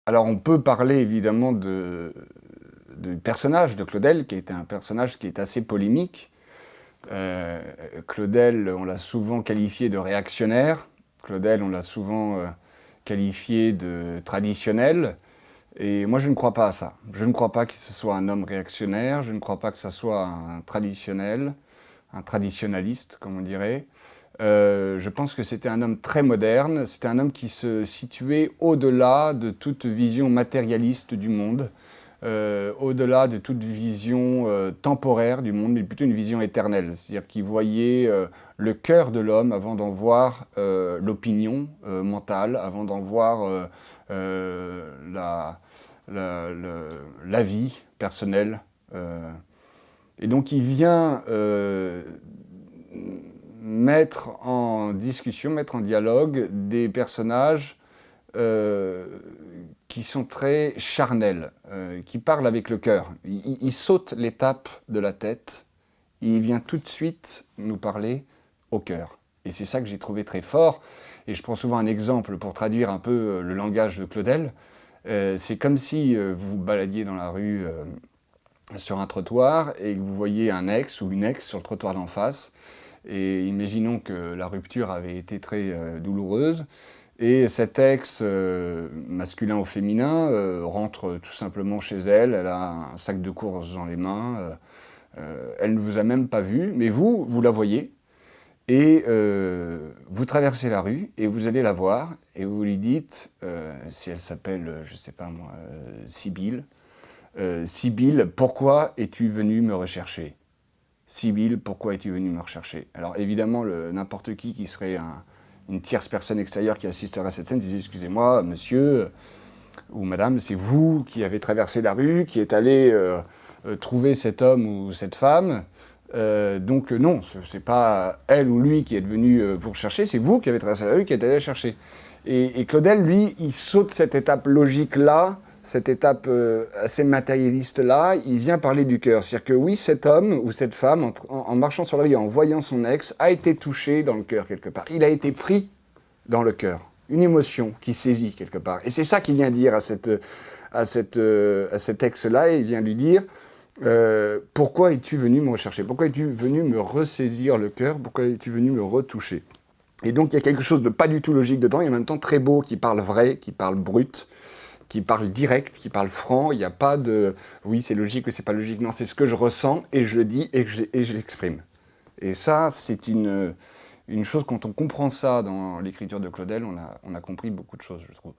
Alors on peut parler évidemment du personnage de Claudel, qui était un personnage qui est assez polémique. Claudel, on l'a souvent qualifié de réactionnaire. Claudel, on l'a souvent qualifié de traditionnel. Et moi, je ne crois pas à ça. Je ne crois pas que ce soit un homme réactionnaire, je ne crois pas que ce soit un traditionnel, un traditionnaliste, comme on dirait. Je pense que c'était un homme très moderne, c'était un homme qui se situait au-delà de toute vision matérialiste du monde, au-delà de toute vision temporaire du monde, mais plutôt une vision éternelle. C'est-à-dire qu'il voyait le cœur de l'homme avant d'en voir l'opinion mentale, avant d'en voir la vie personnelle. Et donc il vient mettre en discussion, mettre en dialogue des personnages qui sont très charnels, qui parlent avec le cœur. Il saute l'étape de la tête, il vient tout de suite nous parler au cœur. Et c'est ça que j'ai trouvé très fort. Et je prends souvent un exemple pour traduire un peu le langage de Claudel. C'est comme si vous vous baladiez dans la rue sur un trottoir et que vous voyez un ex ou une ex sur le trottoir d'en face. Et imaginons que la rupture avait été très douloureuse. Et cet ex, masculin ou féminin, rentre tout simplement chez elle, elle a un sac de courses dans les mains, elle ne vous a même pas vu, mais vous la voyez, et vous traversez la rue, et vous allez la voir, et vous lui dites, si elle s'appelle, je sais pas moi, Sibylle, Sibylle, pourquoi es-tu venue me rechercher ? Sibylle, pourquoi es-tu venue me rechercher ? Alors évidemment, n'importe qui serait une tierce personne extérieure qui assisterait à cette scène, disait, excusez-moi, monsieur ou madame, c'est vous qui avez traversé la rue, qui êtes allé trouver cet homme ou cette femme. Donc non, c'est pas elle ou lui qui est venu vous rechercher, c'est vous qui avez traversé la rue, qui êtes allé la chercher. Et Claudel, lui, il saute cette étape logique-là, cette étape assez matérialiste-là, il vient parler du cœur. C'est-à-dire que oui, cet homme ou cette femme, en marchant sur la rue, en voyant son ex, a été touché dans le cœur quelque part. Il a été pris dans le cœur. Une émotion qui saisit quelque part. Et c'est ça qu'il vient dire à cet ex-là, il vient lui dire pourquoi es-tu venu me rechercher ? Pourquoi es-tu venu me ressaisir le cœur ? Pourquoi es-tu venu me retoucher ? Et donc il y a quelque chose de pas du tout logique dedans, et en même temps très beau, qui parle vrai, qui parle brut, qui parle direct, qui parle franc. Il n'y a pas de oui, c'est logique ou c'est pas logique. Non, c'est ce que je ressens et je le dis et je l'exprime. Et ça, c'est une chose, quand on comprend ça dans l'écriture de Claudel, on a compris beaucoup de choses, je trouve.